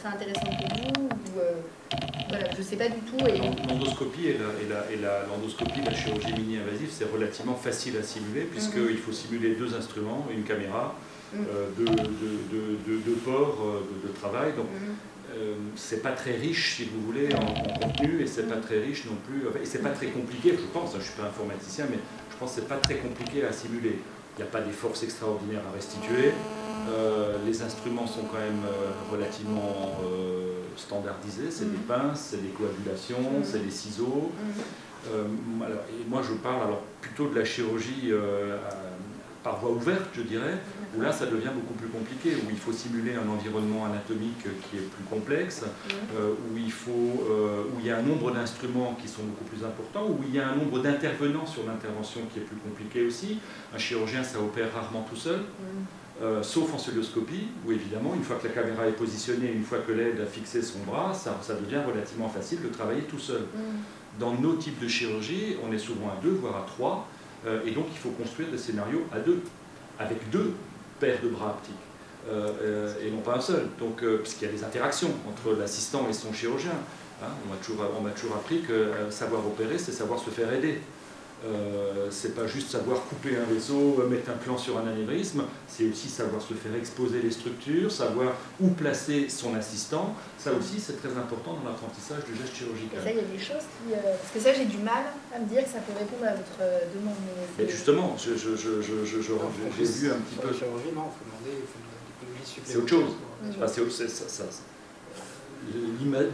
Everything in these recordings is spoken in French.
sera intéressante pour vous ou, voilà, je ne sais pas du tout. L'endoscopie et la chirurgie mini-invasive, c'est relativement facile à simuler, puisqu'il faut simuler 2 instruments, une caméra, 2 ports de travail. Donc, c'est pas très riche, si vous voulez, en contenu, et c'est pas très riche non plus, et c'est pas très compliqué, je pense, je suis pas informaticien, mais je pense que c'est pas très compliqué à simuler. Il n'y a pas des forces extraordinaires à restituer, les instruments sont quand même relativement standardisés, c'est des pinces, c'est des coagulations, c'est des ciseaux. Et moi je parle alors plutôt de la chirurgie par voie ouverte, je dirais, où là ça devient beaucoup plus compliqué, où il faut simuler un environnement anatomique qui est plus complexe, où il y a un nombre d'instruments qui sont beaucoup plus importants, où il y a un nombre d'intervenants sur l'intervention qui est plus compliqué aussi. Un chirurgien, ça opère rarement tout seul, sauf en cœlioscopie, où évidemment, une fois que la caméra est positionnée, une fois que l'aide a fixé son bras, ça devient relativement facile de travailler tout seul. Dans nos types de chirurgie, on est souvent à 2, voire à 3, et donc il faut construire des scénarios à 2, avec 2 paires de bras haptiques, et non pas un seul, donc, puisqu'il y a des interactions entre l'assistant et son chirurgien. Hein, on m'a toujours appris que savoir opérer, c'est savoir se faire aider. C'est pas juste savoir couper un vaisseau, mettre un plan sur un anévrisme, c'est aussi savoir se faire exposer les structures, savoir où placer son assistant. Ça aussi, c'est très important dans l'apprentissage du geste chirurgical. Et ça, il y a des choses qui... parce que ça, j'ai du mal à me dire que ça peut répondre à votre demande. Mais justement, j'ai vu un petit peu... La chirurgie, non, il faut demander des technologies supplémentaires. C'est autre chose.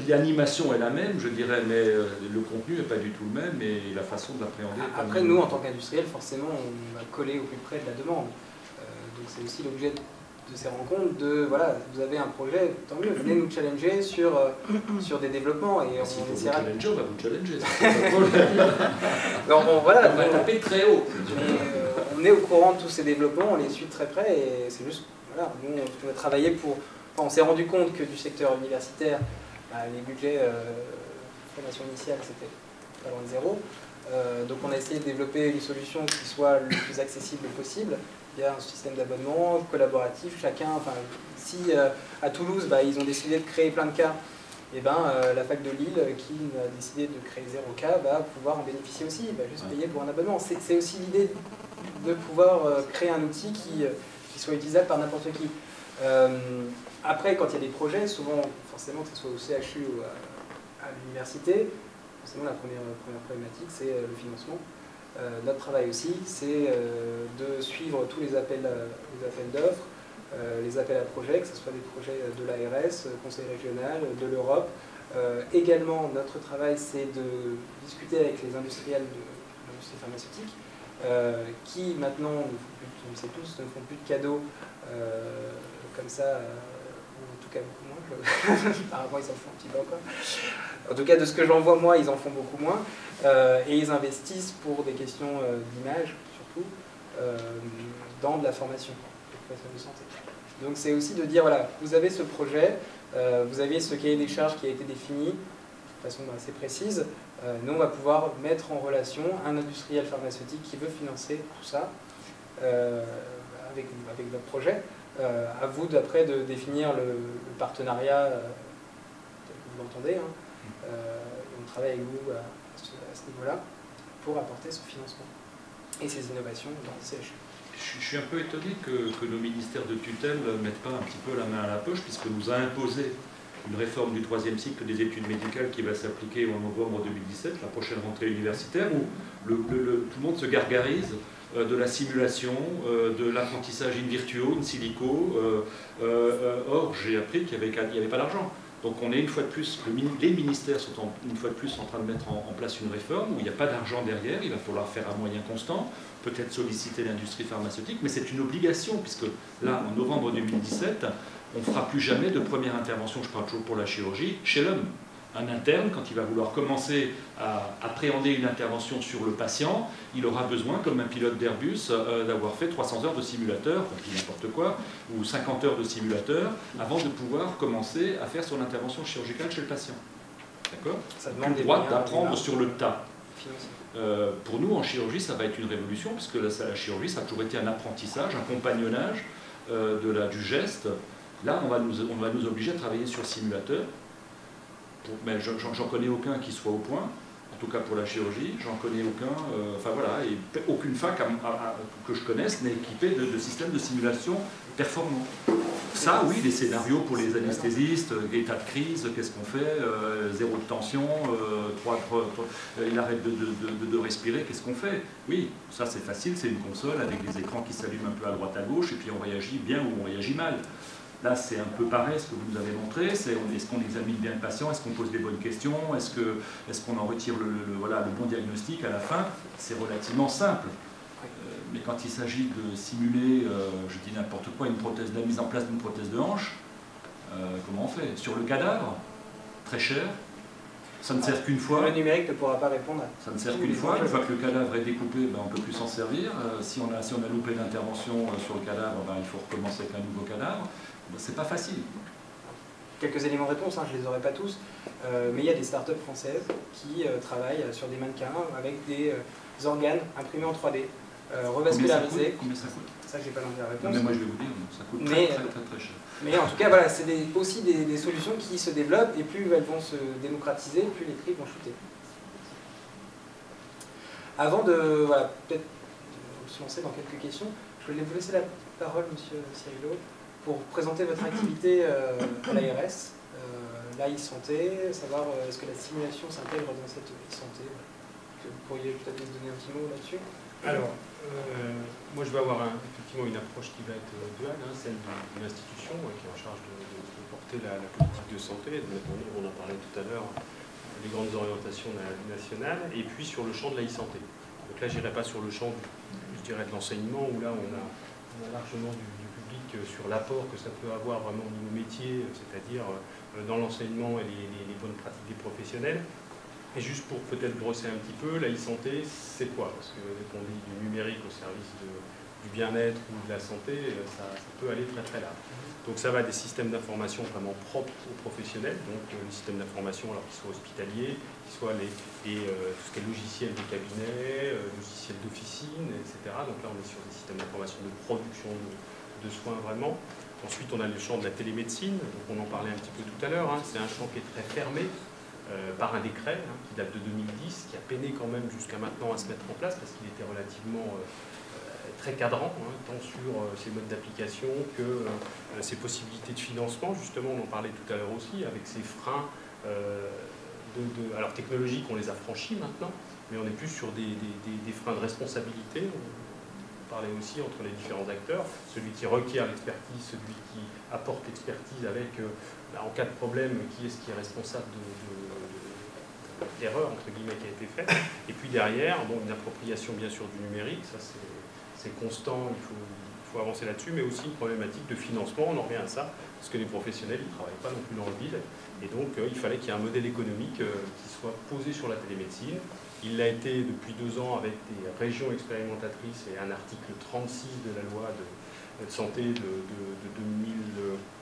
L'animation est la même, je dirais, mais le contenu n'est pas du tout le même et la façon de l'appréhender. Après, nous, en tant qu'industriels, forcément, on va coller au plus près de la demande. Donc c'est aussi l'objet de ces rencontres, voilà, vous avez un projet, tant mieux, venez nous challenger sur des développements et si on essaiera... Challenger, on va vous challenger. Donc voilà, on va taper très haut. On est au courant de tous ces développements, on les suit de très près et c'est juste, voilà, nous on va travailler pour... Enfin, on s'est rendu compte que du secteur universitaire, les budgets formation initiale, c'était pas loin de 0. Donc on a essayé de développer une solution qui soit le plus accessible possible. Il y a un système d'abonnement collaboratif, chacun, enfin, si à Toulouse, ils ont décidé de créer plein de cas, et la fac de Lille, qui a décidé de créer 0 cas, va pouvoir en bénéficier aussi, il va juste payer pour un abonnement. C'est aussi l'idée de pouvoir créer un outil qui soit utilisable par n'importe qui. Après, quand il y a des projets, souvent, forcément, que ce soit au CHU ou à l'université, forcément la première problématique, c'est le financement. Notre travail aussi, c'est de suivre tous les appels d'offres, les appels à projets, que ce soit des projets de l'ARS, Conseil régional, de l'Europe. Également, notre travail, c'est de discuter avec les industriels de l'industrie pharmaceutique, qui maintenant, on le sait tous, ne font plus de cadeaux comme ça, ou en tout cas beaucoup moins. Apparemment, ils en font un petit peu encore. En tout cas, de ce que j'en vois, moi, ils en font beaucoup moins. Et ils investissent pour des questions d'image, surtout, dans de la formation de santé. Donc c'est aussi de dire, voilà, vous avez ce projet, vous avez ce cahier des charges qui a été défini de façon assez précise. Nous, on va pouvoir mettre en relation un industriel pharmaceutique qui veut financer tout ça avec notre projet. À vous d'après de définir le partenariat tel que vous l'entendez. On travaille avec vous à ce niveau-là pour apporter ce financement et ces innovations dans le CHU. Je suis un peu étonné que nos ministères de tutelle ne mettent pas un petit peu la main à la poche, puisqu'on nous a imposé une réforme du 3e cycle des études médicales qui va s'appliquer en novembre 2017, la prochaine rentrée universitaire, où tout le monde se gargarise de la simulation, de l'apprentissage in virtuo, in silico. Or, j'ai appris qu'il n'y avait pas d'argent. Donc on est une fois de plus, les ministères sont une fois de plus en train de mettre en place une réforme où il n'y a pas d'argent derrière, il va falloir faire à moyen constant, peut-être solliciter l'industrie pharmaceutique, mais c'est une obligation, puisque là, en novembre 2017, on ne fera plus jamais de première intervention, je parle toujours pour la chirurgie, chez l'homme. Un interne, quand il va vouloir commencer à appréhender une intervention sur le patient, il aura besoin, comme un pilote d'Airbus, d'avoir fait 300 heures de simulateur, enfin, je dis n'importe quoi, ou 50 heures de simulateur, avant de pouvoir commencer à faire son intervention chirurgicale chez le patient. D'accord ? Ça demande le droit d'apprendre sur le tas. Pour nous, en chirurgie, ça va être une révolution, puisque la chirurgie, ça a toujours été un apprentissage, un compagnonnage du geste. Là, on va nous obliger à travailler sur simulateur. Mais j'en connais aucun qui soit au point, en tout cas pour la chirurgie, j'en connais aucun, enfin voilà, et aucune fac que je connaisse n'est équipée de systèmes de simulation performants. Ça, oui, les scénarios pour les anesthésistes, état de crise, qu'est-ce qu'on fait, zéro de tension, il arrête de respirer, qu'est-ce qu'on fait? Oui, ça c'est facile, c'est une console avec des écrans qui s'allument un peu à droite à gauche, et puis on réagit bien ou on réagit mal. Là, c'est un peu pareil, ce que vous nous avez montré, est-ce qu'on examine bien le patient, est-ce qu'on pose des bonnes questions, est-ce qu'on en retire voilà, le bon diagnostic à la fin? C'est relativement simple. Mais quand il s'agit de simuler, je dis n'importe quoi, la mise en place d'une prothèse de hanche, comment on fait? Sur le cadavre, très cher, ça ne sert qu'une fois. Le numérique ne pourra pas répondre. Ça ne sert qu'une fois. Une fois que le cadavre est découpé, ben, on ne peut plus s'en servir. Si on a loupé l'intervention sur le cadavre, ben, il faut recommencer avec un nouveau cadavre. Ben, c'est pas facile. Quelques éléments de réponse, hein, je ne les aurai pas tous, mais il y a des startups françaises qui travaillent sur des mannequins avec des organes imprimés en 3D, revascularisés. Combien ça coûte? Ça, je n'ai pas la réponse. Non, mais moi, je vais vous dire, ça coûte très cher. Mais en tout cas, voilà, c'est aussi des solutions qui se développent, et plus elles vont se démocratiser, plus les prix vont chuter. Avant de voilà, peut-être se lancer dans quelques questions, je voulais vous laisser la parole, Monsieur Cirillo, pour présenter votre activité à l'ARS, l'e-santé, savoir est-ce que la simulation s'intègre dans cette e-santé. Vous pourriez peut-être nous donner un petit mot là-dessus? Alors, moi je vais avoir effectivement une approche qui va être duale, hein, celle de l'institution qui est en charge de porter la politique de santé, on en parlait tout à l'heure, les grandes orientations nationales, et puis sur le champ de la e-santé. Donc là, je n'irai pas sur le champ, je dirais, de l'enseignement, où là on a largement du public sur l'apport que ça peut avoir vraiment au niveau métier, c'est-à-dire dans l'enseignement et les bonnes pratiques des professionnels. Et juste pour peut-être brosser un petit peu, la e-santé, c'est quoi? Parce que dès qu'on dit du numérique au service du bien-être ou de la santé, ça peut aller très très large. Donc ça va des systèmes d'information vraiment propres aux professionnels, donc les systèmes d'information, alors qu'ils soient hospitaliers, qu'ils soient tout ce qui est logiciel de cabinet, logiciel d'officine, etc. Donc là on est sur des systèmes d'information de production de soins vraiment. Ensuite on a le champ de la télémédecine, donc on en parlait un petit peu tout à l'heure, hein. C'est un champ qui est très fermé, par un décret qui date de 2010, qui a peiné quand même jusqu'à maintenant à se mettre en place parce qu'il était relativement très cadrant, hein, tant sur ses modes d'application que ses possibilités de financement. Justement, on en parlait tout à l'heure aussi, avec ces freins alors technologiques, on les a franchis maintenant, mais on est plus sur des freins de responsabilité. On parlait aussi entre les différents acteurs, celui qui requiert l'expertise, celui qui apporte l'expertise avec, en cas de problème, qui est responsable d'erreur entre guillemets qui a été faite, et puis derrière, bon, une appropriation bien sûr du numérique, ça c'est constant, il faut avancer là-dessus, mais aussi une problématique de financement, on en revient à ça, parce que les professionnels, ils ne travaillent pas non plus dans le vide, et donc il fallait qu'il y ait un modèle économique qui soit posé sur la télémédecine. Il l'a été depuis 2 ans avec des régions expérimentatrices et un article 36 de la loi de santé de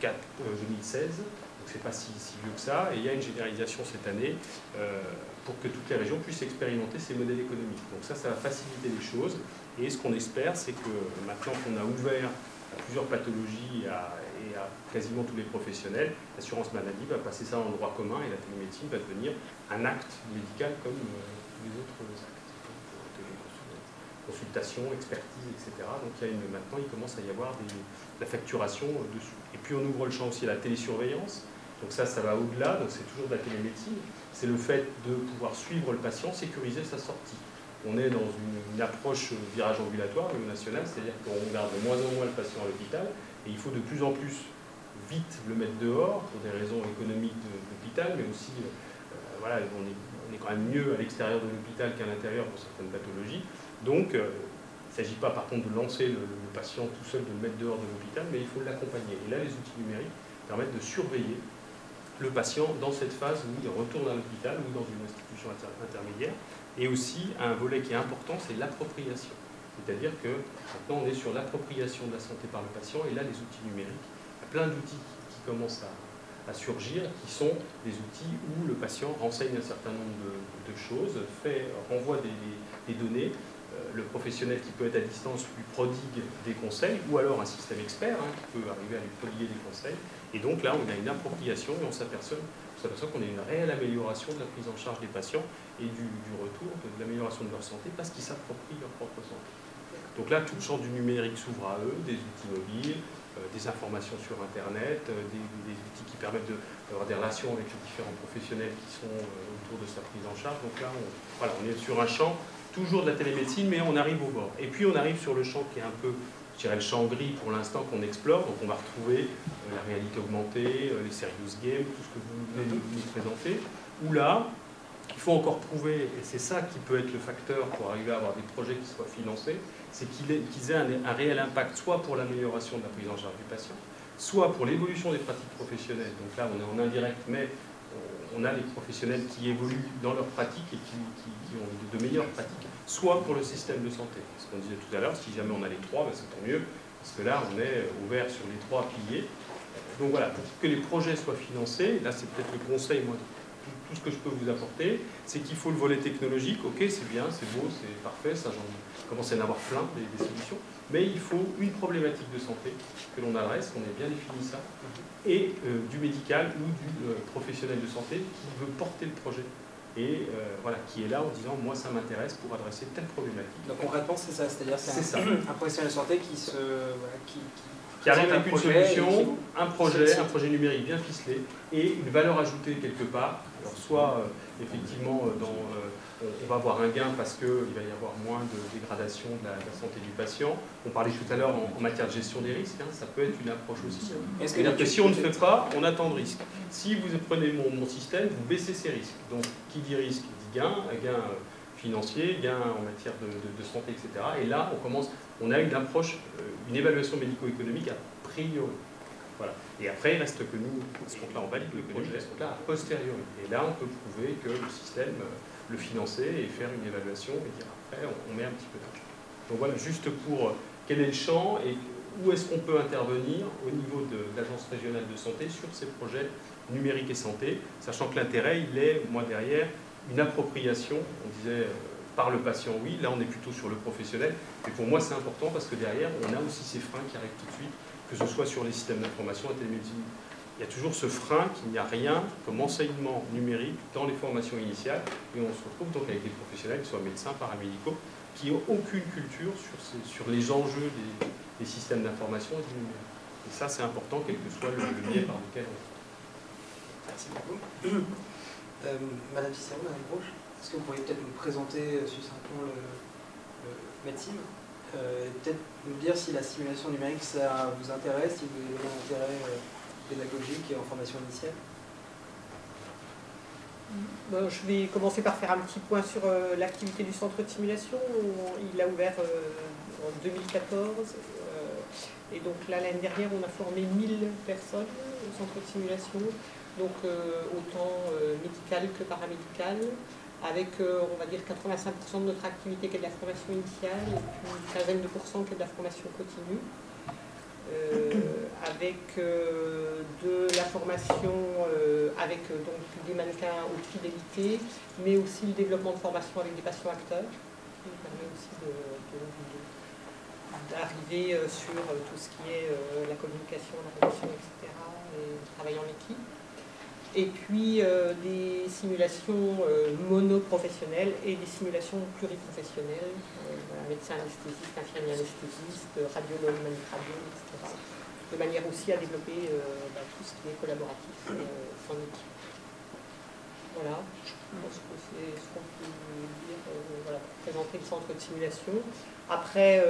2016. C'est pas si vieux que ça, et il y a une généralisation cette année pour que toutes les régions puissent expérimenter ces modèles économiques. Donc ça va faciliter les choses, et ce qu'on espère, c'est que maintenant qu'on a ouvert à plusieurs pathologies et à quasiment tous les professionnels, l'assurance maladie va passer ça en droit commun, et la télémédecine va devenir un acte médical comme tous les autres actes. Consultation, expertise, etc. Donc maintenant, il commence à y avoir de la facturation dessus. Et puis on ouvre le champ aussi à la télésurveillance. Donc ça va au-delà, donc c'est toujours de la télémédecine. C'est le fait de pouvoir suivre le patient, sécuriser sa sortie. On est dans une approche virage ambulatoire au niveau national, c'est-à-dire qu'on garde de moins en moins le patient à l'hôpital, et il faut de plus en plus vite le mettre dehors, pour des raisons économiques de l'hôpital, mais aussi, voilà, on est quand même mieux à l'extérieur de l'hôpital qu'à l'intérieur pour certaines pathologies. Donc, il ne s'agit pas par contre de lancer le patient tout seul, de le mettre dehors de l'hôpital, mais il faut l'accompagner. Et là, les outils numériques permettent de surveiller le patient dans cette phase où il retourne à l'hôpital ou dans une institution intermédiaire. Et aussi, un volet qui est important, c'est l'appropriation. C'est-à-dire que maintenant, on est sur l'appropriation de la santé par le patient, et là, les outils numériques, il y a plein d'outils qui commencent à surgir, qui sont des outils où le patient renseigne un certain nombre de choses, renvoie des données, le professionnel qui peut être à distance lui prodigue des conseils, ou alors un système expert qui peut arriver à lui prodiguer des conseils. Et donc là, on a une appropriation et on s'aperçoit qu'on a une réelle amélioration de la prise en charge des patients et du retour, de l'amélioration de leur santé, parce qu'ils s'approprient leur propre santé. Donc là, tout le champ du numérique s'ouvre à eux, des outils mobiles, des informations sur Internet, des outils qui permettent d'avoir des relations avec les différents professionnels qui sont autour de sa prise en charge. Donc là, on est sur un champ toujours de la télémédecine, mais on arrive au bord. Et puis on arrive sur le champ qui est un peu, je dirais, le champ gris pour l'instant qu'on explore. Donc on va retrouver la réalité augmentée, les serious games, tout ce que vous venez de nous présenter, où là, il faut encore prouver, et c'est ça qui peut être le facteur pour arriver à avoir des projets qui soient financés, c'est qu'ils aient un réel impact, soit pour l'amélioration de la prise en charge du patient, soit pour l'évolution des pratiques professionnelles. Donc là, on est en indirect, mais on a les professionnels qui évoluent dans leurs pratiques et qui ont de meilleures pratiques, soit pour le système de santé. Ce qu'on disait tout à l'heure, si jamais on a les trois, ben c'est tant mieux, parce que là, on est ouvert sur les trois piliers. Donc voilà, pour que les projets soient financés, là c'est peut-être le conseil, moi, tout ce que je peux vous apporter, c'est qu'il faut le volet technologique. Ok, c'est bien, c'est beau, c'est parfait, ça j'en commence à en avoir plein, des solutions, mais il faut une problématique de santé que l'on adresse, qu'on ait bien défini ça, et du médical ou du professionnel de santé qui veut porter le projet et voilà, qui est là en disant moi ça m'intéresse pour adresser telle problématique. Donc concrètement c'est ça, c'est-à-dire c'est un professionnel de santé qui arrive avec une solution, un projet numérique bien ficelé et une valeur ajoutée quelque part. Alors soit effectivement on va avoir un gain parce qu'il va y avoir moins de dégradation de la santé du patient. On parlait tout à l'heure en matière de gestion des risques, ça peut être une approche aussi. C'est-à-dire que si on ne fait pas, on attend de risque. Si vous prenez mon système, vous baissez ces risques. Donc qui dit risque dit gain financier, gain en matière de santé, etc. Et là, on a une approche, une évaluation médico-économique a priori. Voilà. Et après, il reste que nous, à ce compte-là, on valide le projet, à ce compte-là, a posteriori. Et là, on peut prouver que le système le financer et faire une évaluation et dire après, on met un petit peu d'argent. Donc voilà, juste pour quel est le champ et où est-ce qu'on peut intervenir au niveau de l'Agence régionale de santé sur ces projets numériques et santé, sachant que l'intérêt, il est, moi derrière, une appropriation, on disait par le patient, oui, là on est plutôt sur le professionnel, mais pour moi c'est important parce que derrière on a aussi ces freins qui arrivent tout de suite, que ce soit sur les systèmes d'information, la télémédecine. Il y a toujours ce frein qu'il n'y a rien comme enseignement numérique dans les formations initiales, et on se retrouve donc avec des professionnels, qui soient médecins, paramédicaux, qui n'ont aucune culture sur les enjeux des systèmes d'information et du numérique. Et ça c'est important, quel que soit le biais par lequel on... Merci beaucoup. Madame Cicéron, Madame Broche, est-ce que vous pourriez peut-être nous présenter succinctement le médecine et peut-être nous dire si la simulation numérique ça vous intéresse, si vous avez un intérêt pédagogique et en formation initiale? Je vais commencer par faire un petit point sur l'activité du centre de simulation. Il a ouvert en 2014 et donc là l'année dernière on a formé 1000 personnes au centre de simulation. Donc autant médical que paramédical, avec on va dire 85% de notre activité qui est de la formation initiale et puis une quinzaine de pourcents qui est de la formation continue, avec de la formation avec donc des mannequins haute fidélité, mais aussi le développement de formation avec des patients acteurs, qui permet aussi d'arriver sur tout ce qui est la communication, la relation, etc., et le travail en équipe. Et puis des simulations monoprofessionnelles et des simulations pluriprofessionnelles, médecin anesthésiste, infirmier anesthésiste, radiologue, manipulateur, etc. De manière aussi à développer tout ce qui est collaboratif en équipe. Voilà, je pense que c'est ce qu'on peut dire pour présenter le centre de simulation. Après,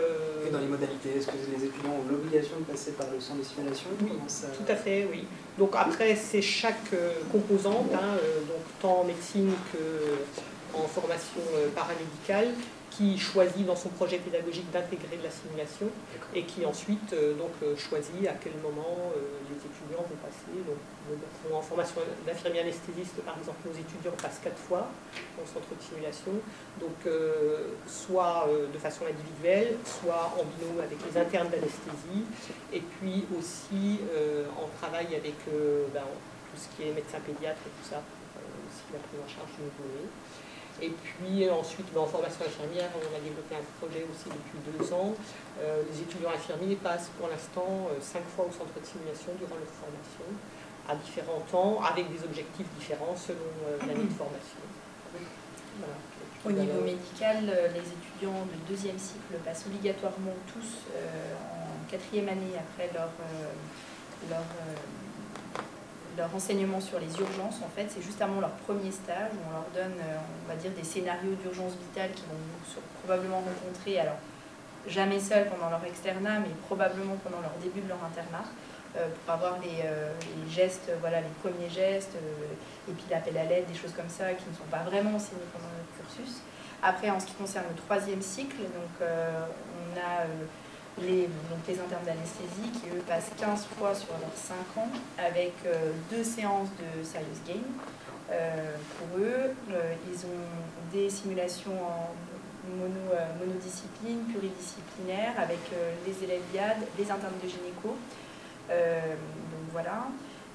et dans les modalités, est-ce que les étudiants ont l'obligation de passer par le centre de simulation? Oui, tout à fait, oui. Donc après, c'est chaque composante, donc tant en médecine qu'en formation paramédicale, qui choisit dans son projet pédagogique d'intégrer de la simulation et qui ensuite choisit à quel moment les étudiants vont passer. Donc, en formation d'infirmier anesthésiste, par exemple, nos étudiants passent 4 fois au centre de simulation, donc soit de façon individuelle, soit en binôme avec les internes d'anesthésie, et puis aussi en travail avec tout ce qui est médecin pédiatre et tout ça, aussi la prise en charge du nouveau-né. Et puis ensuite, en formation infirmière, on a développé un projet aussi depuis 2 ans. Les étudiants infirmiers passent pour l'instant 5 fois au centre de simulation durant leur formation, à différents temps, avec des objectifs différents selon l'année de formation. Voilà. Au niveau médical, les étudiants de 2e cycle passent obligatoirement tous en 4e année après leur enseignement sur les urgences. En fait, c'est juste avant leur premier stage où on leur donne, on va dire, des scénarios d'urgence vitale qu'ils vont probablement rencontrer, alors jamais seuls pendant leur externat, mais probablement pendant leur début de leur internat, pour avoir les gestes, voilà, les premiers gestes, et puis l'appel à l'aide, des choses comme ça qui ne sont pas vraiment enseignées pendant notre cursus. Après, en ce qui concerne le 3e cycle, donc, on a les internes d'anesthésie qui, eux, passent 15 fois sur leurs 5 ans avec 2 séances de serious game. Pour eux, ils ont des simulations en monodiscipline, pluridisciplinaire, avec les élèves IAD, les internes de gynéco. Donc voilà.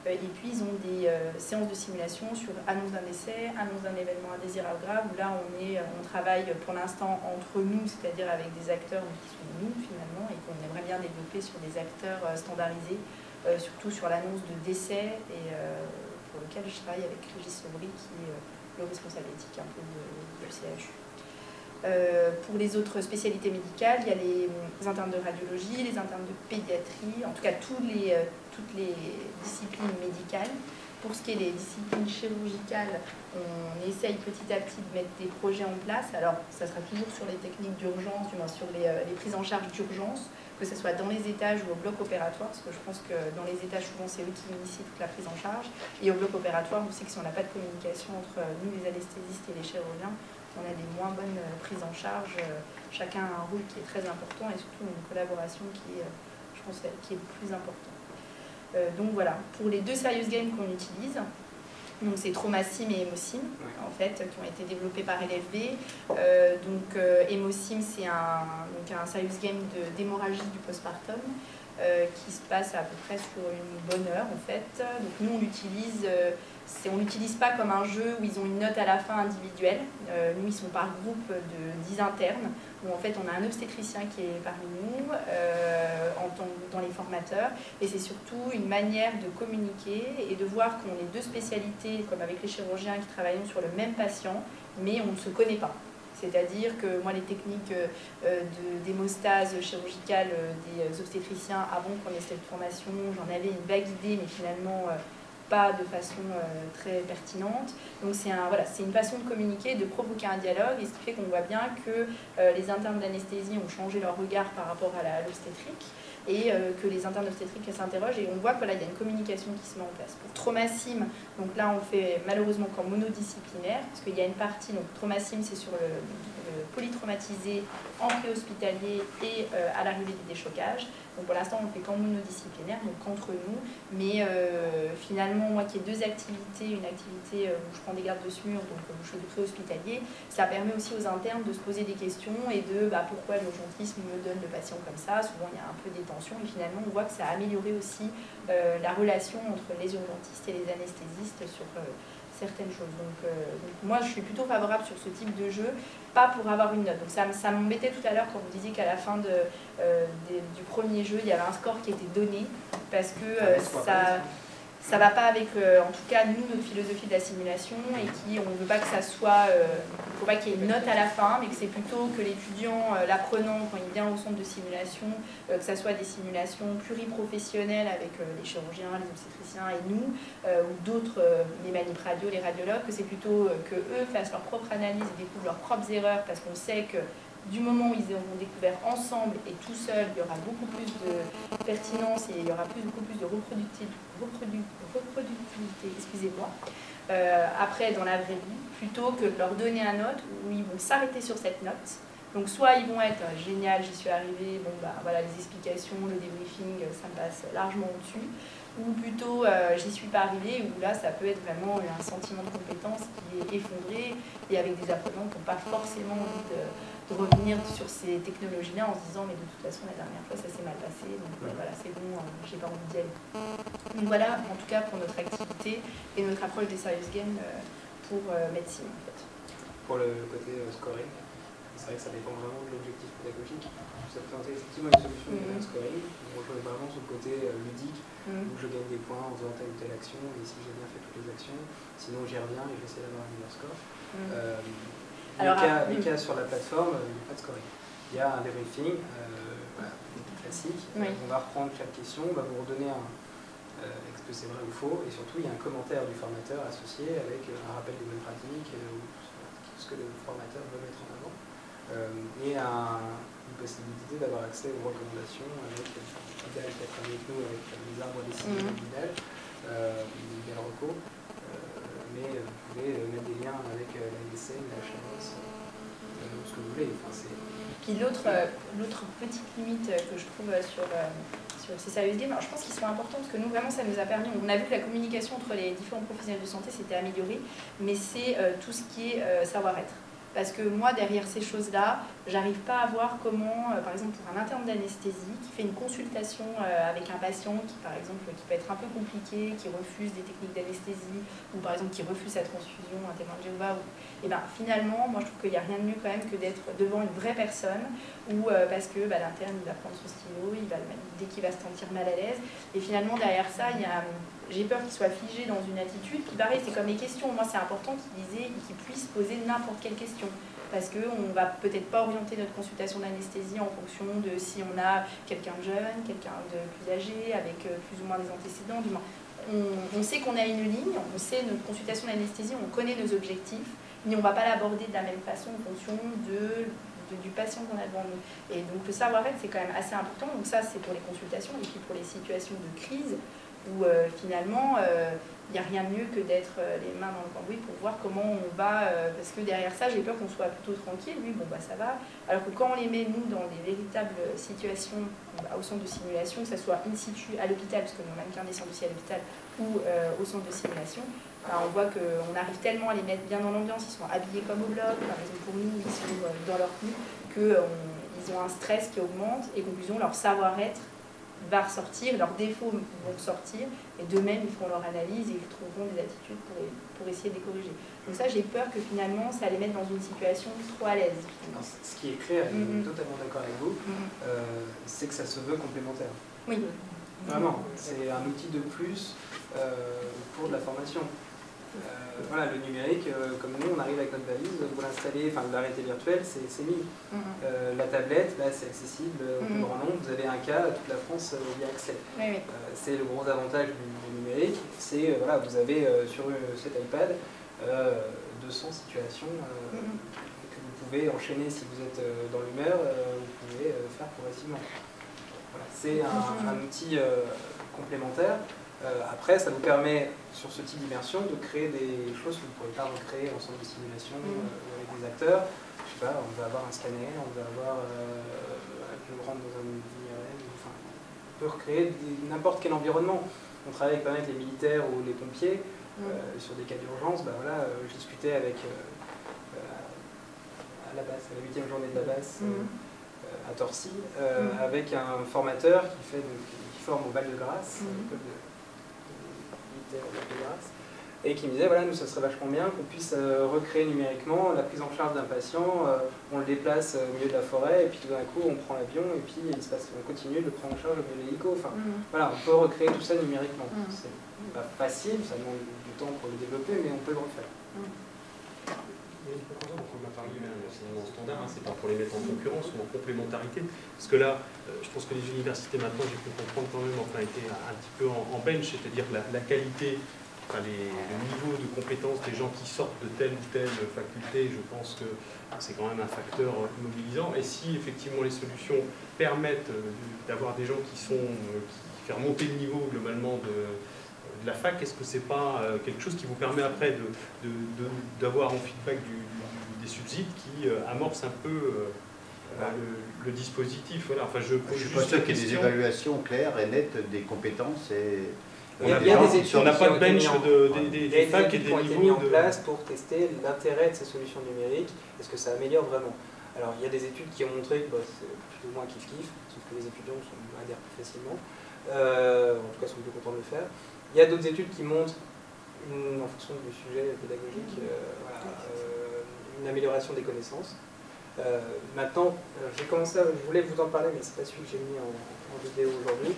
Et puis ils ont des séances de simulation sur annonce d'un décès, annonce d'un événement indésirable grave, où là on travaille pour l'instant entre nous, c'est-à-dire avec des acteurs qui sont nous finalement, et qu'on aimerait bien développer sur des acteurs standardisés, surtout sur l'annonce de décès, et pour lequel je travaille avec Régis Sobry, qui est le responsable éthique un peu de CHU. Pour les autres spécialités médicales, il y a les internes de radiologie, les internes de pédiatrie, en tout cas toutes les disciplines médicales. Pour ce qui est des disciplines chirurgicales, on essaye petit à petit de mettre des projets en place. Alors, ça sera toujours sur les techniques d'urgence, du moins sur les prises en charge d'urgence, que ce soit dans les étages ou au bloc opératoire, parce que je pense que dans les étages, souvent, c'est eux qui initient toute la prise en charge. Et au bloc opératoire, on sait que si on n'a pas de communication entre nous, les anesthésistes et les chirurgiens, on a des moins bonnes prises en charge. Chacun a un rôle qui est très important et surtout une collaboration qui est, je pense, qui est le plus important. Donc voilà, pour les 2 serious games qu'on utilise, donc c'est TraumaSim et Emosim, en fait, qui ont été développés par LFB. Emosim, c'est un serious game d'hémorragie du postpartum qui se passe à peu près sur une bonne heure, en fait. Donc nous, on l'utilise... on l'utilise pas comme un jeu où ils ont une note à la fin individuelle. Nous, ils sont par groupe de 10 internes, où en fait on a un obstétricien qui est parmi nous, dans les formateurs, et c'est surtout une manière de communiquer et de voir qu'on est 2 spécialités, comme avec les chirurgiens qui travaillent sur le même patient, mais on ne se connaît pas. C'est-à-dire que moi, les techniques d'hémostase chirurgicale des obstétriciens, avant qu'on ait cette formation, j'en avais une vague idée, mais finalement... pas de façon très pertinente. Donc c'est une façon de communiquer, de provoquer un dialogue, et ce qui fait qu'on voit bien que les internes d'anesthésie ont changé leur regard par rapport à l'obstétrique, et que les internes obstétriques s'interrogent, et on voit qu'il y a une communication qui se met en place. Pour TraumaSim, donc là on fait malheureusement qu'en monodisciplinaire, parce qu'il y a une partie, donc TraumaSim c'est sur le polytraumatisé en préhospitalier et à l'arrivée du déchocage. Donc pour l'instant on ne fait qu'en monodisciplinaire, donc entre nous, mais finalement moi qui ai 2 activités, une activité où je prends des gardes de SMUR, donc où je fais du préhospitalier, ça permet aussi aux internes de se poser des questions et de pourquoi l'urgentisme me donne le patient comme ça. Souvent il y a un peu des tensions, et finalement on voit que ça a amélioré aussi la relation entre les urgentistes et les anesthésistes sur certaines choses. Donc moi je suis plutôt favorable sur ce type de jeu, pas pour avoir une note. Donc ça m'embêtait tout à l'heure quand vous disiez qu'à la fin du premier jeu il y avait un score qui était donné, parce que ça va pas avec, en tout cas, nous, notre philosophie de la simulation, et on ne veut pas que ça soit, faut pas qu'il y ait une note à la fin, mais que c'est plutôt que l'étudiant, l'apprenant, quand il vient au centre de simulation, que ça soit des simulations pluriprofessionnelles avec les chirurgiens, les obstétriciens et nous, ou d'autres, les manip radio, les radiologues, que c'est plutôt que eux fassent leur propre analyse et découvrent leurs propres erreurs, parce qu'on sait que du moment où ils auront découvert ensemble et tout seul, il y aura beaucoup plus de pertinence et il y aura beaucoup plus de reproductivité, excusez-moi, après dans la vraie vie, plutôt que de leur donner un note où ils vont s'arrêter sur cette note. Donc soit ils vont être génial, j'y suis arrivé, bon voilà les explications, le débriefing, ça me passe largement au-dessus, ou plutôt j'y suis pas arrivé, où là ça peut être vraiment un sentiment de compétence qui est effondré, et avec des apprenants qui n'ont pas forcément envie de revenir sur ces technologies-là en se disant mais de toute façon la dernière fois ça s'est mal passé, donc voilà c'est bon, j'ai pas envie d'y aller. Donc voilà en tout cas pour notre activité et notre approche des serious games pour médecine en fait. pour le côté scoring. C'est vrai que ça dépend vraiment de l'objectif pédagogique. Ça présentait effectivement une solution de scoring. On rejoint vraiment sur le côté ludique, où je gagne des points en faisant telle ou telle action, et si j'ai bien fait toutes les actions, sinon j'y reviens et j'essaie d'avoir un meilleur score. Les cas sur la plateforme, il n'y a pas de scoring. Il y a un debriefing classique. On va reprendre chaque question, on va vous redonner est-ce que c'est vrai ou faux, et surtout il y a un commentaire du formateur associé avec un rappel des bonnes pratiques, ou ce que le formateur veut mettre en avant. Et une possibilité d'avoir accès aux recommandations avec Vidal qui a travaillé avec nous avec les arbres dessinés de Vidal, Vidal Rocco, mais vous pouvez mettre des liens avec la LSN, la HMS, ce que vous voulez. Puis l'autre petite limite que je trouve sur ces services games, je pense qu'ils sont importants parce que nous vraiment ça nous a permis, on a vu que la communication entre les différents professionnels de santé s'était améliorée, mais c'est tout ce qui est savoir-être. Parce que moi, derrière ces choses-là, j'arrive pas à voir comment, par exemple, pour un interne d'anesthésie qui fait une consultation avec un patient qui, par exemple, qui peut être un peu compliqué, qui refuse des techniques d'anesthésie, ou par exemple qui refuse sa transfusion, un témoin de Jéhovah, et ben finalement, moi je trouve qu'il n'y a rien de mieux quand même que d'être devant une vraie personne, ou parce que l'interne il va prendre son stylo, il va le mettre dès qu'il va se sentir mal à l'aise, et finalement derrière ça, j'ai peur qu'il soit figé dans une attitude. Puis pareil, c'est comme les questions. Moi, c'est important qu'il puisse poser n'importe quelle question. Parce qu'on ne va peut-être pas orienter notre consultation d'anesthésie en fonction de si on a quelqu'un de jeune, quelqu'un de plus âgé, avec plus ou moins des antécédents. Du moins, on sait qu'on a une ligne, on sait notre consultation d'anesthésie, on connaît nos objectifs, mais on ne va pas l'aborder de la même façon en fonction du patient qu'on a devant nous. Et donc, le savoir-être, c'est quand même assez important. Donc ça, c'est pour les consultations et puis pour les situations de crise, où finalement, il n'y a rien de mieux que d'être les mains dans le cambouis pour voir comment on va, parce que derrière ça, j'ai peur qu'on soit plutôt tranquille, oui, bon, ça va, alors que quand on les met, nous, dans des véritables situations au centre de simulation, que ce soit in situ à l'hôpital, parce que nos mannequins descendent aussi à l'hôpital, ou au centre de simulation, on voit qu'on arrive tellement à les mettre bien dans l'ambiance, ils sont habillés comme au bloc, par exemple pour nous, ils sont dans leur tenue, qu'ils ont un stress qui augmente, et conclusion, leur savoir-être va ressortir, leurs défauts vont sortir, et d'eux-mêmes ils feront leur analyse et ils trouveront des attitudes pour essayer de les corriger. Donc ça, j'ai peur que finalement ça les mette dans une situation trop à l'aise. Ce qui est clair, et je suis totalement d'accord avec vous, c'est que ça se veut complémentaire. Oui. Vraiment, c'est un outil de plus pour de la formation. Voilà, le numérique, comme nous, on arrive avec notre valise, vous l'installez, enfin l'arrêté virtuel, c'est mis. La tablette, là, c'est accessible au plus grand nombre. Vous avez un cas, toute la France y a accès. C'est le gros avantage du numérique. C'est, voilà, vous avez sur cet iPad 200 situations que vous pouvez enchaîner si vous êtes dans l'humeur, vous pouvez faire progressivement. Voilà, c'est un outil complémentaire. Après, ça vous permet, sur ce type d'immersion, de créer des choses que vous ne pourrez pas recréer en centre de simulation avec des acteurs. Je sais pas, on va avoir un scanner, on va avoir je rentre dans un IRM, enfin, on peut recréer n'importe quel environnement. On travaille avec pas mal les militaires ou les pompiers sur des cas d'urgence. Voilà, je discutais avec à la basse, à la 8e journée de la basse à Torcy, avec un formateur qui forme au Val-de-Grâce, et qui me disait, voilà, nous, ça serait vachement bien qu'on puisse recréer numériquement la prise en charge d'un patient, on le déplace au milieu de la forêt, et puis tout d'un coup, on prend l'avion, et puis on continue de le prendre en charge au milieu de l'hélico. Enfin, voilà, on peut recréer tout ça numériquement. C'est pas facile, ça demande du temps pour le développer, mais on peut le refaire. Il y a une proposition dont on a parlé de l'enseignement standard, c'est pas pour les mettre en concurrence ou en complémentarité, parce que là, je pense que les universités maintenant, j'ai pu comprendre quand même, étaient un petit peu en bench, c'est-à-dire la qualité, le niveau de compétence des gens qui sortent de telle ou telle faculté, je pense que c'est quand même un facteur mobilisant. Et si effectivement les solutions permettent d'avoir des gens qui faire monter le niveau globalement de la fac, est-ce que c'est pas quelque chose qui vous permet après d'avoir en feedback des subsides qui amorce un peu le dispositif? Voilà. Enfin, je suis pas sûr qu'il y ait des évaluations claires et nettes des compétences. Il y a des études on n'a pas de bench des facs et des qui ont été mis en place pour tester l'intérêt de ces solutions numériques. Est-ce que ça améliore vraiment? Alors, il y a des études qui ont montré que c'est plus ou moins kiff-kiff, sauf que les étudiants adhèrent plus facilement. En tout cas, sont plus contents de le faire. Il y a d'autres études qui montrent, en fonction du sujet pédagogique, une amélioration des connaissances. Maintenant, j'ai commencé je voulais vous en parler, mais c'est pas celui que j'ai mis en vidéo aujourd'hui.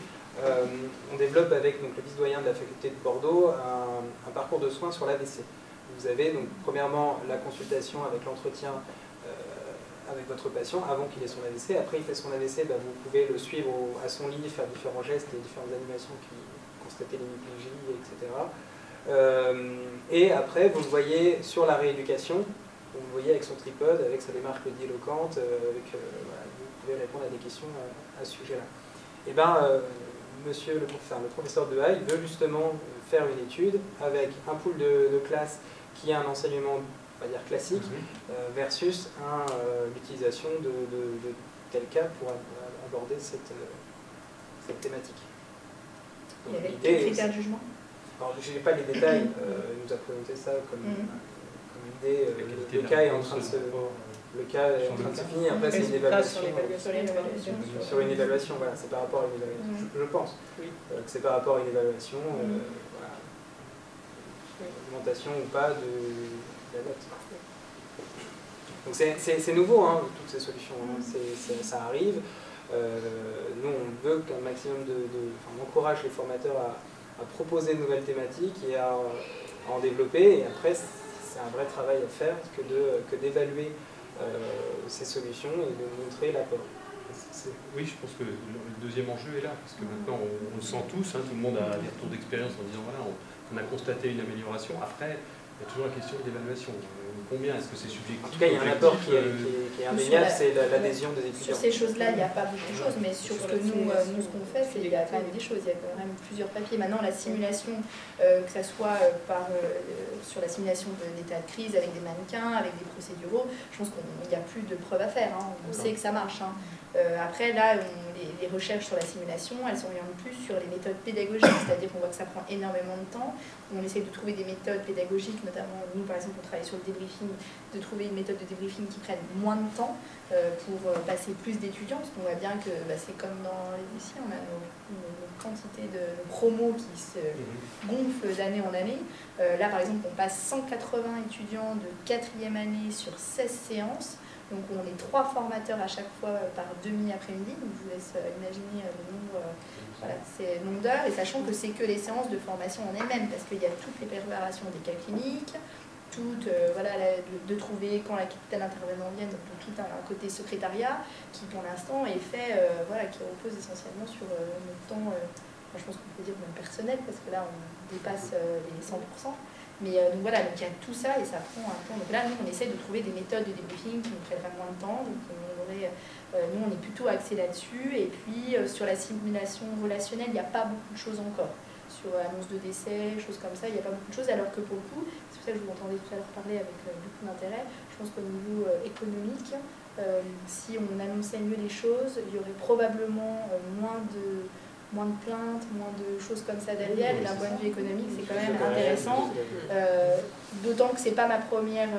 On développe avec donc, le vice-doyen de la faculté de Bordeaux un parcours de soins sur l'AVC. Vous avez donc premièrement la consultation avec l'entretien avec votre patient avant qu'il ait son AVC. Après, il fait son AVC, vous pouvez le suivre à son lit, faire différents gestes et différentes animations qui constater l'hémiplégie, etc. Et après, vous le voyez sur la rééducation, vous le voyez avec son tripode, avec sa démarche diéloquente, voilà, vous pouvez répondre à des questions à ce sujet-là. Et monsieur le professeur Dehaye veut justement faire une étude avec un pool de classe qui a un enseignement, on va dire classique, versus l'utilisation de tel cas pour aborder cette thématique. Il y avait quels critères de jugement? Alors, je n'ai pas les détails, il nous a présenté ça comme idée. Le cas est en train de se finir, après c'est une évaluation. Sur une évaluation, voilà, c'est par rapport à une évaluation, je pense que c'est par rapport à une évaluation, voilà, augmentation ou pas de la note. Donc c'est nouveau, hein, toutes ces solutions, ça arrive. Nous, on veut qu'un maximum on encourage les formateurs à proposer de nouvelles thématiques et à en développer. Et après, c'est un vrai travail à faire que d'évaluer ces solutions et de montrer l'apport. Oui, je pense que le deuxième enjeu est là, parce que maintenant, on le sent tous, hein, tout le monde a des retours d'expérience en disant voilà, on a constaté une amélioration. Après, il y a toujours la question de l'évaluation. Combien est-ce que c'est subjectif? En tout cas, il y a un apport qui est indéniable, c'est l'adhésion des étudiants. Sur ces choses-là, il n'y a pas beaucoup de choses, mais sur ce que nous ce qu'on fait, il y a quand même des choses. Il y a quand même plusieurs papiers. Maintenant, la simulation, que ce soit sur la simulation d'état de crise avec des mannequins, avec des procéduraux, je pense qu'il n'y a plus de preuves à faire. Hein. On sait que ça marche. Hein. Après, là, les recherches sur la simulation, elles s'orientent plus sur les méthodes pédagogiques, c'est-à-dire qu'on voit que ça prend énormément de temps. On essaie de trouver des méthodes pédagogiques, notamment nous, par exemple, on travaille sur le débriefing, de trouver une méthode de débriefing qui prenne moins de temps pour passer plus d'étudiants, parce qu'on voit bien que c'est comme dans les lycées, on a nos quantités de promos qui se gonflent d'année en année. Là, par exemple, on passe 180 étudiants de 4e année sur 16 séances. Donc on est 3 formateurs à chaque fois par demi-après-midi, donc je vous laisse imaginer le nombre, c'est le nombre d'heures, et sachant que c'est que les séances de formation en elles-mêmes, parce qu'il y a toutes les préparations des cas cliniques, de trouver quand tel intervenant vient, donc tout un côté secrétariat qui pour l'instant est fait, qui repose essentiellement sur notre temps, je pense qu'on peut dire même personnel, parce que là on dépasse les 100%. Mais donc voilà, donc il y a tout ça et ça prend un temps. Donc là, nous, on essaie de trouver des méthodes de débriefing qui nous prennent moins de temps. Donc nous, on est plutôt axé là-dessus. Et puis, sur la simulation relationnelle, il n'y a pas beaucoup de choses encore. Sur annonce de décès, choses comme ça, il n'y a pas beaucoup de choses. Alors que pour le coup, c'est pour ça que je vous entendais tout à l'heure parler avec beaucoup d'intérêt, je pense qu'au niveau économique, si on annonçait mieux les choses, il y aurait probablement moins de plaintes, moins de choses comme ça derrière, et d'un point de vue économique, c'est quand même intéressant. D'autant que ce n'est pas ma première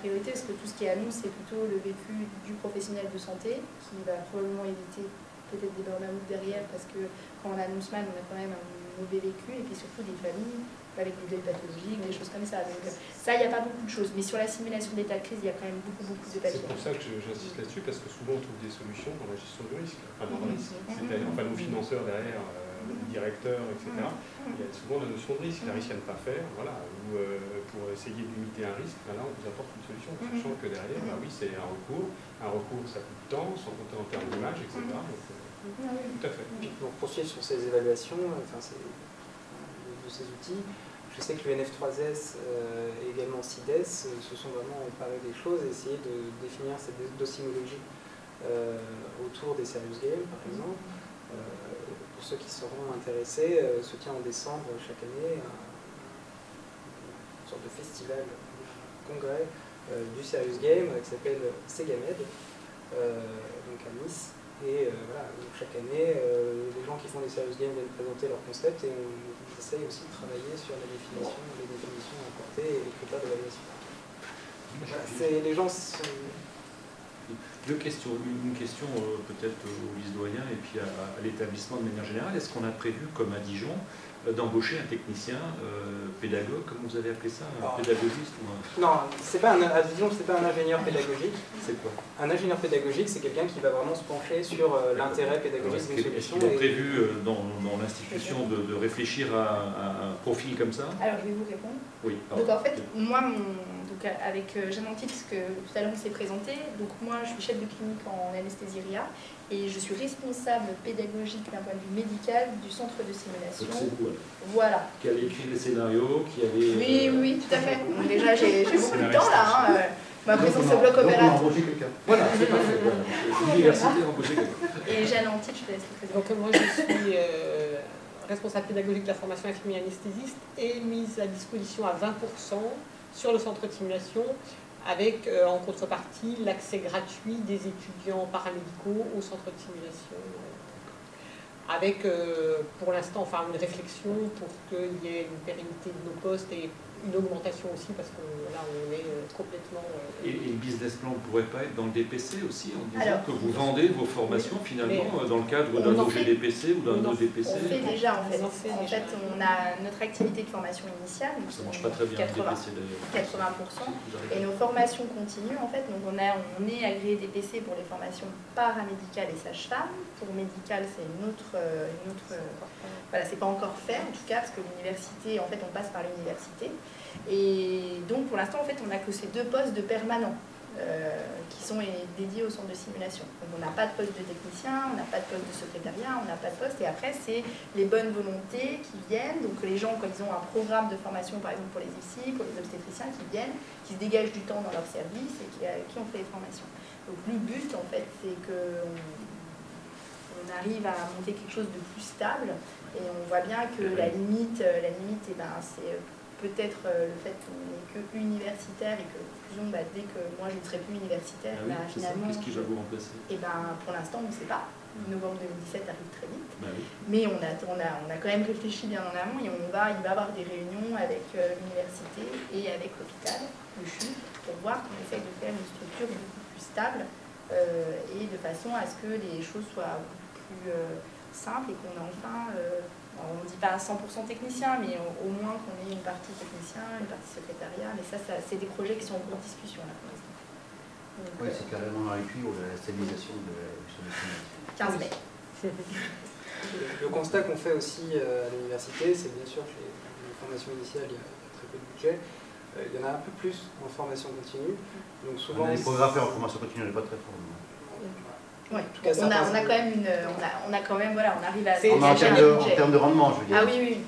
priorité, parce que tout ce qui est annonce, c'est plutôt le vécu du professionnel de santé, qui va probablement éviter peut-être des burn-out derrière, parce que quand on annonce mal, on a quand même un mauvais vécu, et puis surtout des familles avec des vieilles pathologiques, des choses comme ça. Donc ça, il n'y a pas beaucoup de choses. Mais sur la simulation d'état de crise, il y a quand même beaucoup de papiers. C'est pour ça que j'insiste là-dessus, parce que souvent on trouve des solutions dans la gestion du risque, enfin dans le risque. Enfin, nos financeurs derrière, les directeurs, etc. Il y a souvent la notion de risque, la risque à ne pas faire, voilà, ou pour essayer de limiter un risque, là on vous apporte une solution, sachant que derrière, oui, c'est un recours ça coûte du temps, sans compter en termes d'image, etc. Donc, tout à fait. Pour poursuivre sur ces évaluations, de ces outils, je sais que le NF3S et également CIDES se sont vraiment emparés des choses et essayé de définir cette dosymologie autour des serious games, par exemple. Pour ceux qui seront intéressés, se tient en décembre chaque année une sorte de festival, congrès du serious game qui s'appelle Segamed, donc à Nice. Et voilà, donc chaque année, les gens qui font des serious games viennent présenter leur concept et on essaye aussi de travailler sur la définition, les définitions apportées et les critères d'évaluation. Voilà, les gens sont... Une question peut-être au vice-doyen et puis à l'établissement de manière générale. Est-ce qu'on a prévu, comme à Dijon, d'embaucher un technicien pédagogue, comme vous avez appelé ça, un pédagogiste ou un... Non, à Dijon, c'est pas un ingénieur pédagogique. C'est quoi? Un ingénieur pédagogique, c'est quelqu'un qui va vraiment se pencher sur l'intérêt pédagogique d'une solution. Est-ce qu'il est prévu dans l'institution de réfléchir à un profil comme ça? Alors, je vais vous répondre. Oui. Donc, en fait, moi, avec Jeanne Antich, ce que tout à l'heure on s'est présenté, donc moi, je suis chef de clinique en anesthésie-RIA et je suis responsable pédagogique d'un point de vue médical du centre de simulation. Donc c'est vous, alors. Voilà. Qui avait écrit les scénarios, qui avait... Oui, tout à fait. Bon, déjà, j'ai beaucoup de temps là. Hein. Ma présence au bloc opératoire. Voilà, c'est parfait. L'université a embauché quelqu'un. Et Jeanne Antich, je te laisse le présenter. Donc moi, je suis responsable pédagogique de la formation infirmier anesthésiste et mise à disposition à 20% sur le centre de simulation, avec en contrepartie l'accès gratuit des étudiants paramédicaux au centre de simulation, avec pour l'instant une réflexion pour qu'il y ait une pérennité de nos postes et une augmentation aussi, parce que là on est complètement... Et le business plan ne pourrait pas être dans le DPC aussi, en disant Alors, que vous vendez vos formations finalement dans le cadre d'un OGDPC ou d'un ODPC? On fait déjà en fait. En fait, on a notre activité de formation initiale, ça ne marche pas très bien, 80%, et nos formations continues en fait. Donc on est agréé DPC pour les formations paramédicales et sage-femme. Pour médical, c'est une autre voilà, c'est pas encore fait en tout cas, parce que l'université, en fait, on passe par l'université. Et donc, pour l'instant, en fait, on n'a que ces 2 postes de permanents qui sont dédiés au centre de simulation. Donc, on n'a pas de poste de technicien, on n'a pas de poste de secrétariat, on n'a pas de poste. Et après, c'est les bonnes volontés qui viennent. Donc, les gens, quand ils ont un programme de formation, par exemple pour les IFSI, pour les obstétriciens, qui viennent, qui se dégagent du temps dans leur service et qui ont fait les formations. Donc, le but, en fait, c'est qu'on arrive à monter quelque chose de plus stable. Et on voit bien que la limite c'est peut-être le fait qu'on n'est que universitaire et que dès que moi je ne serai plus universitaire, finalement... Qu'est-ce qui va vous remplacer? Pour l'instant, on ne sait pas. Novembre 2017 arrive très vite. Oui. Mais on a quand même réfléchi bien en amont et il va y avoir des réunions avec l'université et avec l'hôpital, le CHU, pour voir qu'on essaye de faire une structure beaucoup plus stable et de façon à ce que les choses soient plus simple et qu'on a enfin, on ne dit pas 100% technicien, mais au moins qu'on ait une partie technicien, une partie secrétariat, mais ça c'est des projets qui sont en cours de discussion là pour l'instant. Oui, c'est carrément dans les tuyaux, la stabilisation de la solution. 15 mai. Le constat qu'on fait aussi à l'université, c'est bien sûr que les formations initiales, il y a très peu de budget. Il y en a un peu plus en formation continue. Donc souvent, les programmes en formation continue, on n'est pas très fort. Ouais. En tout cas, on a quand même on arrive à... En termes de rendement, je veux dire. Ah oui.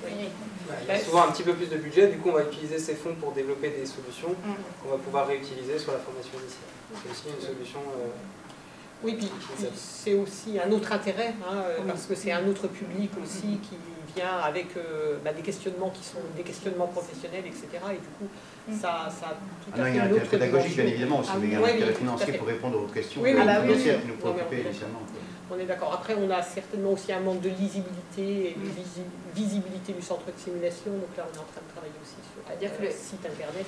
Il y a souvent un petit peu plus de budget, du coup on va utiliser ces fonds pour développer des solutions qu'on va pouvoir réutiliser sur la formation initiale. C'est aussi une solution... Oui, puis c'est aussi un autre intérêt, parce que c'est un autre public aussi qui vient avec des questionnements qui sont des questionnements professionnels, etc. Et du coup, ça a tout à fait il y a un intérêt pédagogique, bien évidemment, aussi, mais il y a un intérêt financier pour répondre aux questions financières qui nous préoccupaient initialement. On est d'accord. Après, on a certainement aussi un manque de lisibilité et de visibilité du centre de simulation. Donc là, on est en train de travailler aussi sur le site internet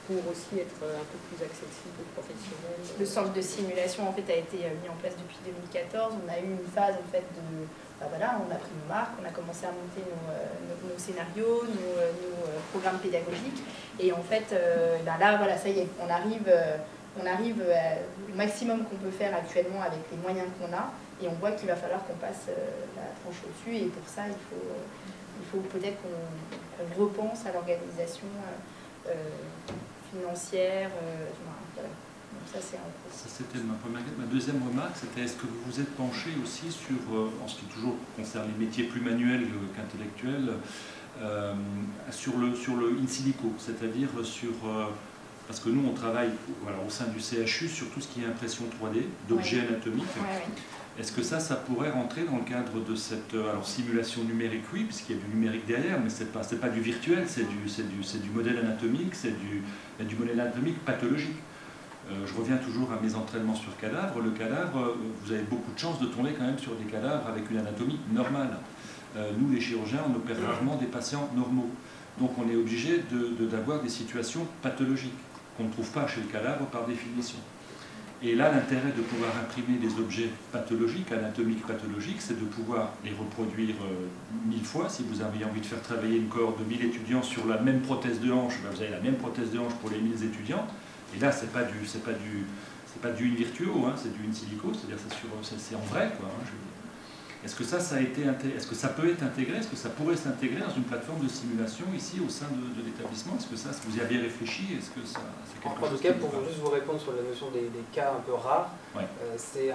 pour aussi être un peu plus accessible aux professionnels. Le centre de simulation en fait a été mis en place depuis 2014. On a eu une phase en fait de... on a pris nos marques, on a commencé à monter nos scénarios, nos programmes pédagogiques. Et en fait, ça y est, on arrive au maximum qu'on peut faire actuellement avec les moyens qu'on a. Et on voit qu'il va falloir qu'on passe la tranche au-dessus. Et pour ça, il faut peut-être qu'on repense à l'organisation financière. Voilà. Donc ça, c'est ça, c'était ma première question. Ma deuxième remarque, c'était est-ce que vous vous êtes penché aussi sur, en ce qui toujours concerne les métiers plus manuels qu'intellectuels, sur le in silico, c'est-à-dire sur... parce que nous, on travaille au sein du CHU sur tout ce qui est impression 3D, d'objets anatomiques. Est-ce que ça pourrait rentrer dans le cadre de cette simulation numérique, oui, puisqu'il y a du numérique derrière, mais ce n'est pas du virtuel, c'est du modèle anatomique, c'est du modèle anatomique pathologique. Je reviens toujours à mes entraînements sur cadavre. Le cadavre, vous avez beaucoup de chance de tomber quand même sur des cadavres avec une anatomie normale. Nous, les chirurgiens, on opère rarement des patients normaux. Donc on est obligé d'avoir des situations pathologiques qu'on ne trouve pas chez le cadavre par définition. Et là, l'intérêt de pouvoir imprimer des objets pathologiques, anatomiques pathologiques, c'est de pouvoir les reproduire 1000 fois. Si vous avez envie de faire travailler une cohorte de 1000 étudiants sur la même prothèse de hanche, ben vous avez la même prothèse de hanche pour les 1000 étudiants. Et là, c'est pas du in virtuo, hein, c'est du in silico, c'est-à-dire c'est en vrai, quoi. Hein, est-ce que ça a été est-ce que ça peut être intégré, est-ce que ça pourrait s'intégrer dans une plateforme de simulation ici au sein de l'établissement? Est-ce que ça, vous y avez réfléchi? Est-ce que ça, en tout cas, pour juste vous répondre sur la notion des cas un peu rares, ouais. C'est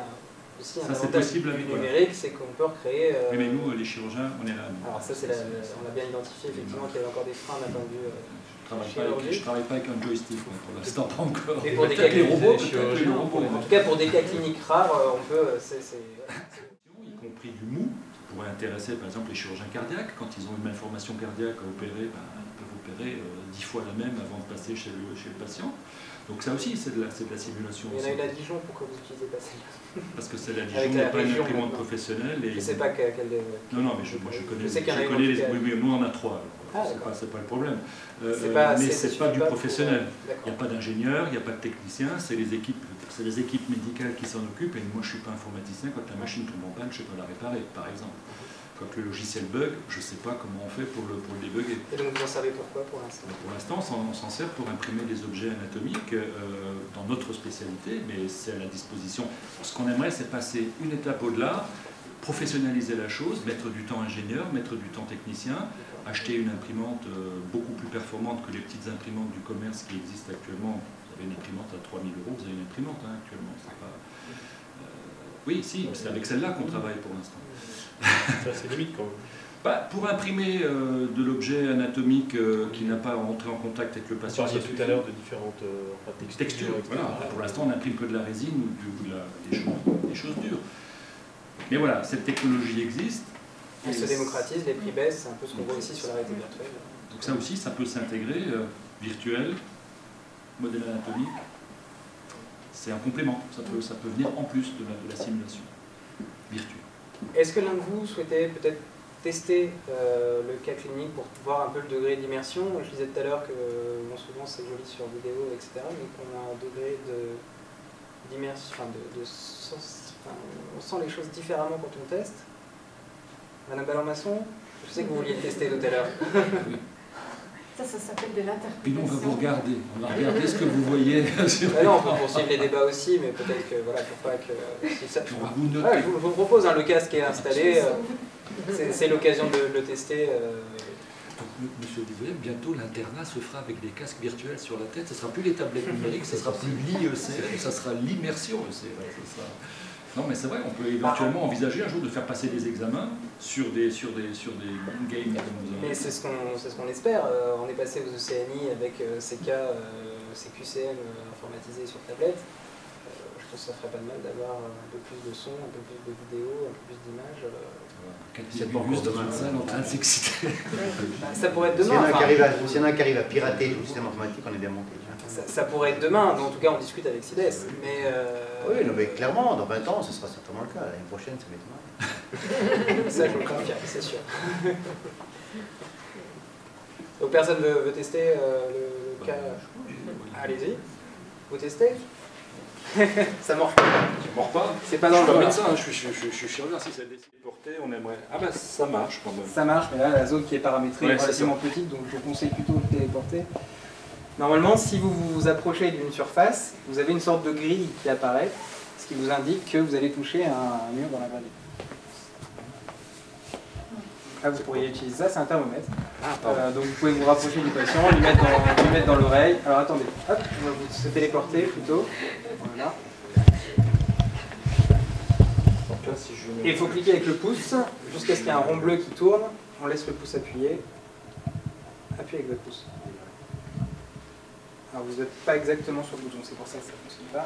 aussi un avantage du numérique, c'est qu'on peut recréer... Oui, mais nous, les chirurgiens, on est là. Alors ça, on l'a bien identifié, effectivement, qu'il y avait encore des freins inattendus. Je travaille pas avec un joystick, pour l'instant pas encore. Mais pour des cas cliniques, en tout cas pour des cas cliniques rares, on peut... y compris du mou, ça pourrait intéresser par exemple les chirurgiens cardiaques, quand ils ont une malformation cardiaque à opérer, ben, ils peuvent opérer 10 fois la même avant de passer chez le patient. Donc ça aussi, c'est de la simulation. Il y en a une à Dijon, pourquoi vous n'utilisez pas celle-là? Parce que celle à Dijon n'est pas une imprimante professionnelle. Et... Je ne sais pas quelle... Non, mais moi je connais, les... Oui, nous on en a 3. C'est pas le problème. Mais c'est pas du professionnel. Il n'y a pas d'ingénieur, il n'y a pas de technicien, c'est les équipes médicales qui s'en occupent. Et moi je ne suis pas informaticien, quand la machine tombe en panne, je ne sais pas la réparer, par exemple. Quand le logiciel bug, je ne sais pas comment on fait pour le débugger. Et donc vous en savez pourquoi pour l'instant? Pour l'instant, on s'en sert pour imprimer des objets anatomiques dans notre spécialité, mais c'est à la disposition. Ce qu'on aimerait, c'est passer une étape au-delà, professionnaliser la chose, mettre du temps ingénieur, mettre du temps technicien, acheter une imprimante beaucoup plus performante que les petites imprimantes du commerce qui existent actuellement. Vous avez une imprimante à 3000 €, vous avez une imprimante hein, actuellement. Pas... Oui, si, c'est avec celle-là qu'on travaille pour l'instant. C'est limite quand même. Bah, pour imprimer de l'objet anatomique qui n'a pas rentré en contact avec le patient. On parlait tout à l'heure de différentes textures. Voilà. Pour l'instant, on n'imprime que de la résine ou des choses dures. Mais voilà, cette technologie existe. Elle se démocratise, les prix baissent, c'est un peu ce qu'on voit ici sur la réalité virtuelle. Donc ça aussi, ça peut s'intégrer, virtuel, modèle anatomique. C'est un complément, ça peut venir en plus de la simulation virtuelle. Est-ce que l'un de vous souhaitait peut-être tester le cas clinique pour voir un peu le degré d'immersion? Je disais tout à l'heure que bon, souvent c'est joli sur vidéo, etc., mais qu'on a un degré d'immersion, on sent les choses différemment quand on teste. Madame Ballon-Masson, je sais que vous vouliez le tester tout à l'heure. Ça s'appelle de l'interprétation. Puis nous, on va vous regarder. On va regarder ce que vous voyez. Non, on peut poursuivre les débats aussi, mais peut-être que, voilà, pour pas que... Si ça... Ouais, je vous propose, hein, le casque est installé, c'est l'occasion de le tester. Donc, monsieur Olivier, bientôt l'internat se fera avec des casques virtuels sur la tête. Ce ne sera plus les tablettes numériques, ce sera plus l'IECM, ça sera l'immersion ECM. Non, mais c'est vrai, on peut éventuellement envisager un jour de faire passer des examens sur des games. Mais c'est ce qu'on espère. On est passé aux ECNI avec CQCM informatisés sur tablette. Je pense que ça ferait pas de mal d'avoir un peu plus de son, un peu plus de vidéo, un peu plus d'images. C'est pas juste dans une salle en train de s'exciter. Ça pourrait être demain. S'il y en a qui arrive à pirater le système informatique, on est bien monté. Ça pourrait être demain, mais en tout cas on discute avec CIDES. Mais oui, non, mais clairement, dans 20 ans, ce sera certainement le cas. L'année prochaine, ça m'étonnerait. Ça, je le confirme, c'est sûr. Donc personne veut tester le cas. Allez-y, vous testez. Ça mord pas. Tu mords pas? C'est pas dans le médecin, je suis chirurgien. Si ça décide de porter, on aimerait. Ah bah ça marche quand même. Ça marche, mais là la zone qui est paramétrée est relativement petite, donc je conseille plutôt de téléporter. Normalement, si vous vous approchez d'une surface, vous avez une sorte de grille qui apparaît, ce qui vous indique que vous allez toucher un mur dans la gravité. Là, vous pourriez utiliser ça, c'est un thermomètre. Donc vous pouvez vous rapprocher du patient, lui mettre dans l'oreille. Alors attendez, hop, on va vous se téléporter plutôt. Voilà. Et il faut cliquer avec le pouce jusqu'à ce qu'il y ait un rond bleu qui tourne. On laisse le pouce appuyé. Appuyez avec votre pouce. Alors vous n'êtes pas exactement sur le bouton, c'est pour ça que ça ne fonctionne pas.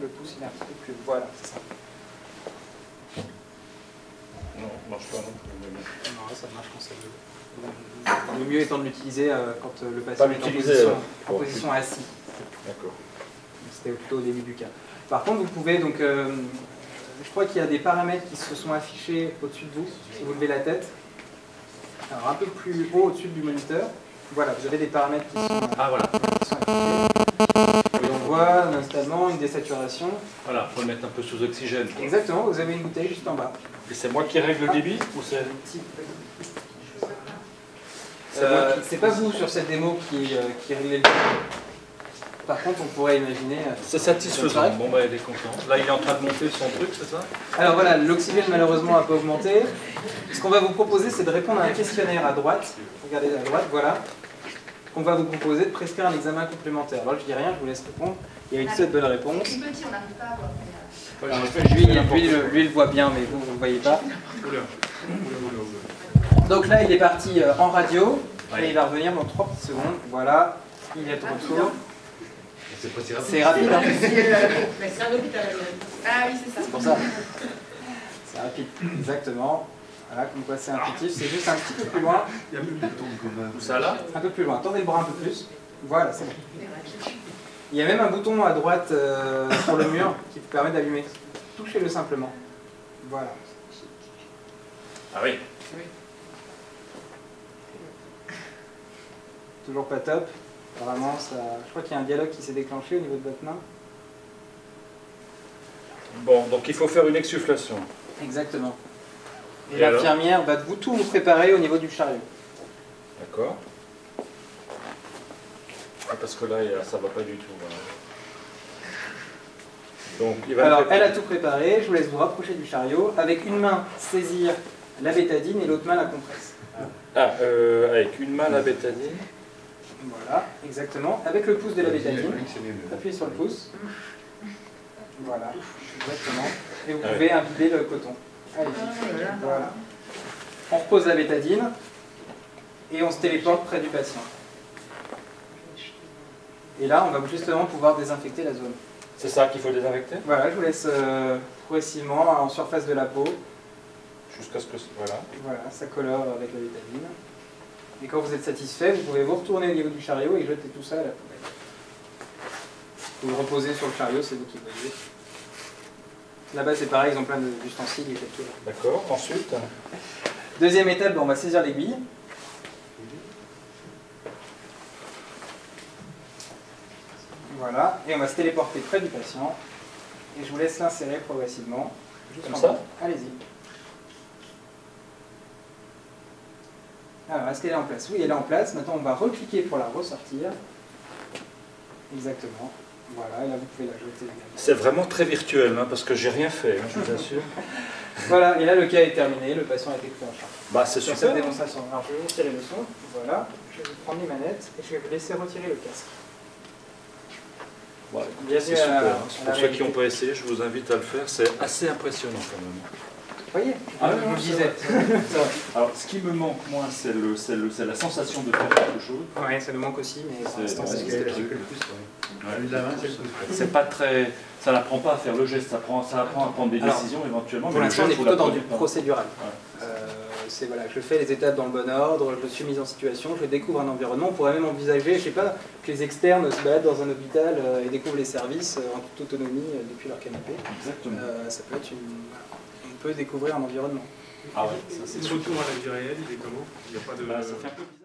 Le pouce il est un petit peu plus... Voilà, c'est ça. Non, ça ne marche pas non plus. Non, ça marche quand ça veut. Le mieux étant de l'utiliser quand le patient est en position assis. D'accord. C'était plutôt au début du cas. Par contre, vous pouvez donc... je crois qu'il y a des paramètres qui se sont affichés au-dessus de vous, si vous levez la tête. Alors un peu plus haut au-dessus du moniteur. Voilà, vous avez des paramètres qui sont, qui sont affichés. Et on voit voit un installement, une désaturation. Voilà, il faut le mettre un peu sous oxygène. Exactement, vous avez une bouteille juste en bas. Et c'est moi qui règle le débit ou c'est... C'est pas vous sur cette démo qui réglez le débit. Par contre, on pourrait imaginer... c'est satisfaisant. Bon, bah, il est content. Là, il est en train de monter son truc, c'est ça? Alors voilà, l'oxygène malheureusement n'a pas augmenté. Ce qu'on va vous proposer, c'est de répondre à un questionnaire à droite. Regardez à droite, voilà. On va vous proposer de prescrire un examen complémentaire. Alors je dis rien, je vous laisse répondre. Il y a une seule bonne réponse. Petit, on n'arrive pas à voir. Lui, il voit bien, mais vous ne le voyez pas. Donc là, il est parti en radio. Et il va revenir dans 3 petites secondes. Voilà, il est de retour. C'est rapide, hein? C'est un hôpital. Ah oui, c'est ça. C'est pour ça. C'est rapide, exactement. Voilà, comme quoi c'est intuitif. C'est juste un petit peu plus loin. Il y a plus de bouton comme ça là? Un peu plus loin. Tendez le bras un peu plus. Voilà, c'est bon. Il y a même un bouton à droite sur le mur qui vous permet d'allumer. Touchez-le simplement. Voilà. Ah oui. Toujours pas top. Vraiment, ça... je crois qu'il y a un dialogue qui s'est déclenché au niveau de votre main. Bon, donc il faut faire une exsufflation. Exactement. Et, Et l'infirmière va tout vous préparer au niveau du chariot. D'accord. Parce que là, ça va pas du tout. Voilà. Donc, il va alors, elle a tout préparé. Je vous laisse vous rapprocher du chariot. Avec une main, saisir la bétadine et l'autre main, la compresse. Avec une main, la bétadine. Voilà, exactement. Avec le pouce de la bétadine, appuyez sur le pouce. Voilà, exactement. Et vous pouvez imbiber le coton. Allez, voilà. On repose la bétadine et on se téléporte près du patient. Et là, on va justement pouvoir désinfecter la zone. C'est ça qu'il faut désinfecter? Voilà, je vous laisse progressivement en surface de la peau. Jusqu'à ce que... Voilà. Voilà, ça colore avec la bétadine. Et quand vous êtes satisfait, vous pouvez vous retourner au niveau du chariot et jeter tout ça à la poubelle. Vous le reposez sur le chariot, c'est vous qui voyez. Là-bas, c'est pareil, ils ont plein d'ustensiles et tout. D'accord, ensuite? Deuxième étape, on va saisir l'aiguille. Voilà, et on va se téléporter près du patient. Et je vous laisse l'insérer progressivement. Juste comme ça? Allez-y. Alors, est-ce qu'elle est en place? Oui, elle est en place. Maintenant, on va recliquer pour la ressortir. Exactement. Voilà, et là, vous pouvez la jeter également. C'est vraiment très virtuel, hein, parce que j'ai rien fait, hein, je vous assure. Voilà, et là, le cas est terminé. Le patient a été pris en charge. Bah, c'est super. Cette démonstration. Alors, je vais vous tirer le son. Voilà. Je vais vous prendre les manettes et je vais vous laisser retirer le casque. Ouais, c'est super. Hein. Pour ceux qui n'ont pas essayé, je vous invite à le faire. C'est assez impressionnant quand même. Vous voyez, je vous le disais. Alors, ce qui me manque, moi, c'est la sensation de faire quelque chose. Oui, ça me manque aussi, mais pour l'instant, c'est le plus. C'est pas très... Ça n'apprend pas à faire le geste, ça apprend à prendre des décisions éventuellement. Pour l'instant, on est plutôt dans du procédural. C'est voilà, je fais les étapes dans le bon ordre, je suis mis en situation, je découvre un environnement. On pourrait même envisager, je sais pas, que les externes se baladent dans un hôpital et découvrent les services en toute autonomie depuis leur canapé. Exactement. Ça peut être on peut découvrir un environnement. Ah ouais, ça c'est Le retour à la vie réelle, il est comment? Il n'y a pas de... ça fait un peu bizarre.